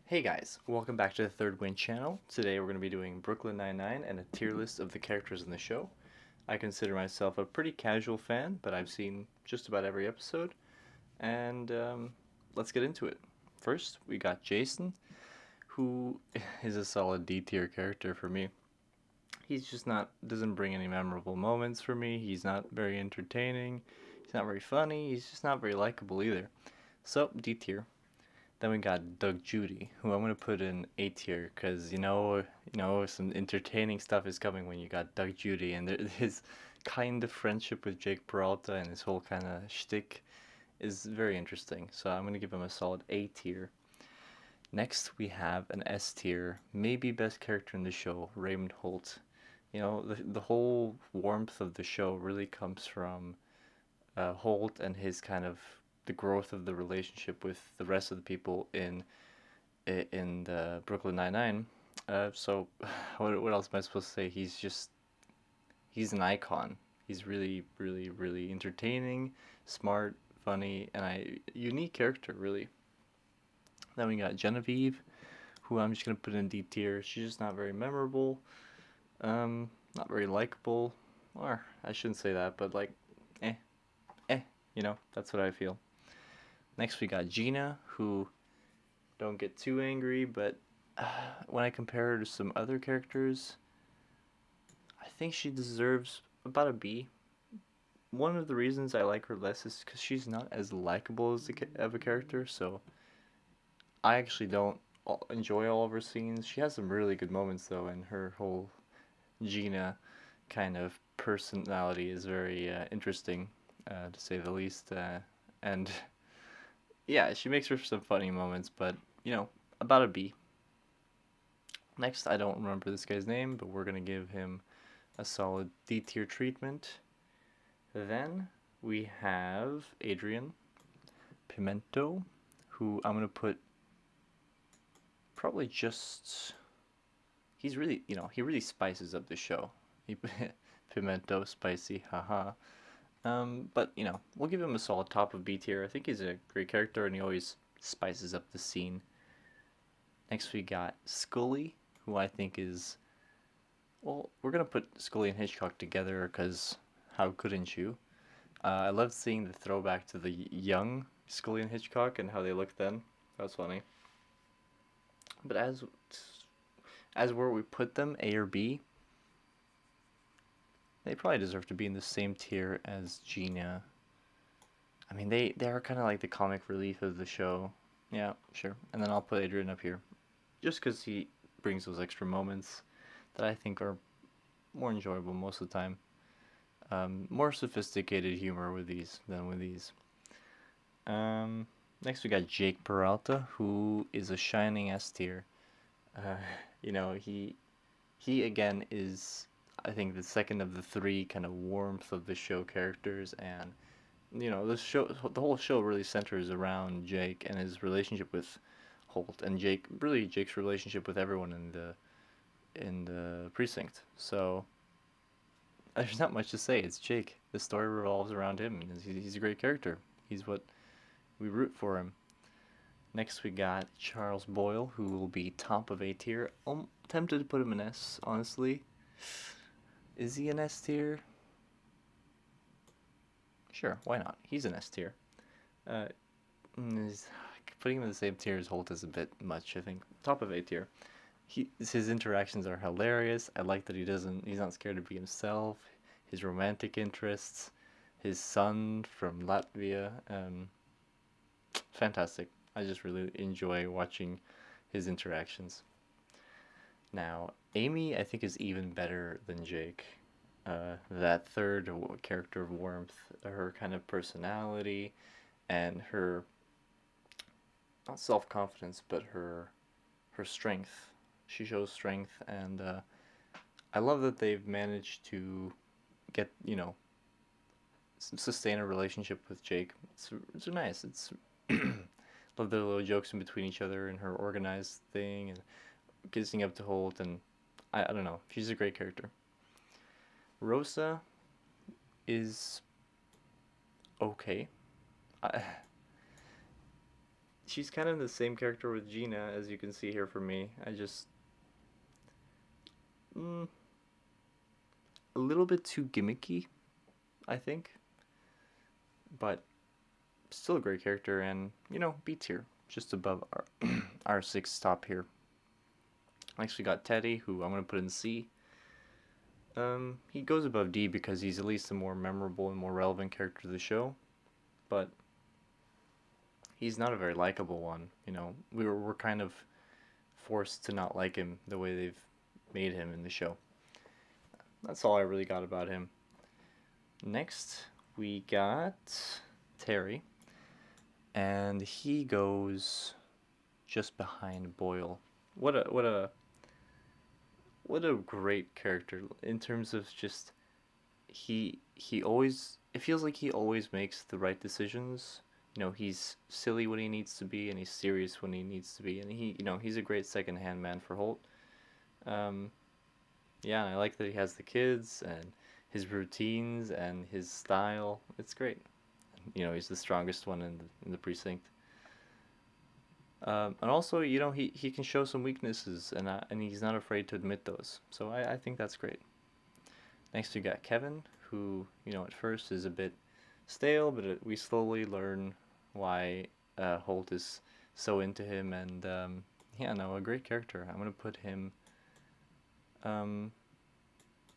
Hey guys, welcome back to the Third Win channel. Today we're going to be doing Brooklyn Nine-Nine and a tier list of the characters in the show. I consider myself a pretty casual fan, but I've seen just about every episode, and let's get into it. First, we got Jason, who is a solid D tier character for me. He's just not, doesn't bring any memorable moments for me. He's not very entertaining. He's not very funny. He's just not very likable either. So, D tier. Then we got Doug Judy, who I'm gonna put in A tier, cause some entertaining stuff is coming when you got Doug Judy and his kind of friendship with Jake Peralta and his whole kind of shtick is very interesting. So I'm gonna give him a solid A tier. Next we have an S tier, maybe best character in the show, Raymond Holt. The whole warmth of the show really comes from Holt and his kind of the growth of the relationship with the rest of the people in the Brooklyn Nine-Nine. So what else am I supposed to say? He's an icon. He's really really really entertaining, smart, funny, and a unique character really. Then we got Genevieve, who I'm just gonna put in D tier. She's just not very memorable, not very likable, or I shouldn't say that, but like, eh, that's what I feel. Next, we got Gina, who don't get too angry, but when I compare her to some other characters, I think she deserves about a B. One of the reasons I like her less is because she's not as likable as of a character, so I actually don't enjoy all of her scenes. She has some really good moments, though, and her whole Gina kind of personality is very interesting, to say the least. And yeah, she makes for some funny moments, but about a B. Next, I don't remember this guy's name, but we're gonna give him a solid D tier treatment. Then we have Adrian Pimento, who I'm gonna put probably just. He's really, he really spices up the show. He, Pimento, spicy, haha. But we'll give him a solid top of B tier. I think he's a great character, and he always spices up the scene. Next, we got Scully, who I think is. Well, we're gonna put Scully and Hitchcock together because how couldn't you? I love seeing the throwback to the young Scully and Hitchcock and how they looked then. That was funny. But as where we put them, A or B, they probably deserve to be in the same tier as Gina. I mean, they are kind of like the comic relief of the show. Yeah, sure. And then I'll put Adrian up here, just because he brings those extra moments that I think are more enjoyable most of the time. More sophisticated humor with these than with these. Um, Next we got Jake Peralta, who is a shining S tier. Uh, you know, he again is I think the second of the three kind of warmth of the show characters, and the whole show really centers around Jake and his relationship with Holt, and Jake's relationship with everyone in the precinct. So there's not much to say. It's Jake. The story revolves around him. He's a great character. He's what we root for him. Next, we got Charles Boyle, who will be top of A tier. I'm tempted to put him in S, honestly. Is he an S tier? Sure, why not? He's an S tier. Uh, Putting him in the same tier as Holt is a bit much, I think. Top of A tier. His interactions are hilarious. I like that he's not scared to be himself. His romantic interests, his son from Latvia, fantastic. I just really enjoy watching his interactions. Now, Amy, I think, is even better than Jake. That third character of warmth, her kind of personality, and her not self confidence, but her strength. She shows strength, and I love that they've managed to get sustain a relationship with Jake. It's nice. It's love the little jokes in between each other and her organized thing and kissing up to Holt, and I don't know. She's a great character. Rosa is okay. I, she's kind of the same character with Gina, as you can see here for me. I just mm, a little bit too gimmicky, I think, but still a great character, and B tier, just above our our six top here. Next we got Teddy, who I'm gonna put in C. He goes above D because he's at least a more memorable and more relevant character to the show, but he's not a very likable one. We're kind of forced to not like him the way they've made him in the show. That's all I really got about him. Next, we got Terry, and he goes just behind Boyle. What a great character in terms of just he always, it feels like he always makes the right decisions. He's silly when he needs to be, and he's serious when he needs to be, and he's a great second-hand man for Holt. Um, yeah, and I like that he has the kids and his routines and his style. It's great. He's the strongest one in the precinct. And also, he can show some weaknesses, and he's not afraid to admit those. So I think that's great. Next, we got Kevin, who at first is a bit stale, but we slowly learn why Holt is so into him, and yeah, no, a great character. I'm gonna put him um,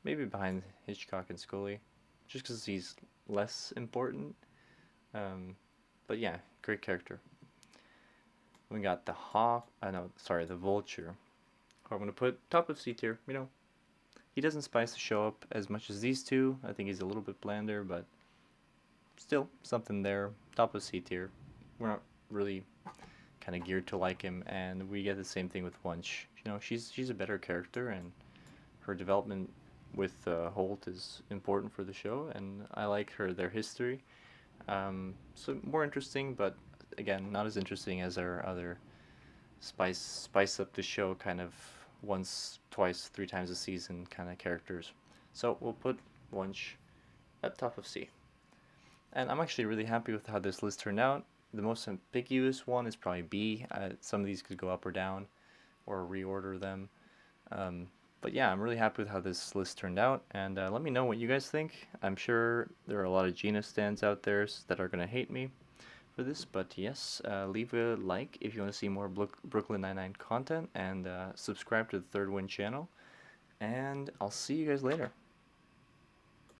maybe behind Hitchcock and Scully, just because he's less important. Um, but yeah, great character. We got the hawk. No, sorry, the vulture. Who I'm gonna put top of C tier. He doesn't spice the show up as much as these two. I think he's a little bit blander, but still something there. Top of C tier. We're not really kind of geared to like him, and we get the same thing with Wunsch. She's a better character, and her development with Holt is important for the show, and I like their history. So more interesting, but again, not as interesting as our other spice up the show kind of once, twice, three times a season kind of characters. So we'll put Wunsch at top of C. And I'm actually really happy with how this list turned out. The most ambiguous one is probably B. Some of these could go up or down, or reorder them. But yeah, I'm really happy with how this list turned out, and let me know what you guys think. I'm sure there are a lot of Gina stands out there that are going to hate me for this, but yes, leave a like if you want to see more Brooklyn Nine-Nine content, and subscribe to the Third Win channel, and I'll see you guys later.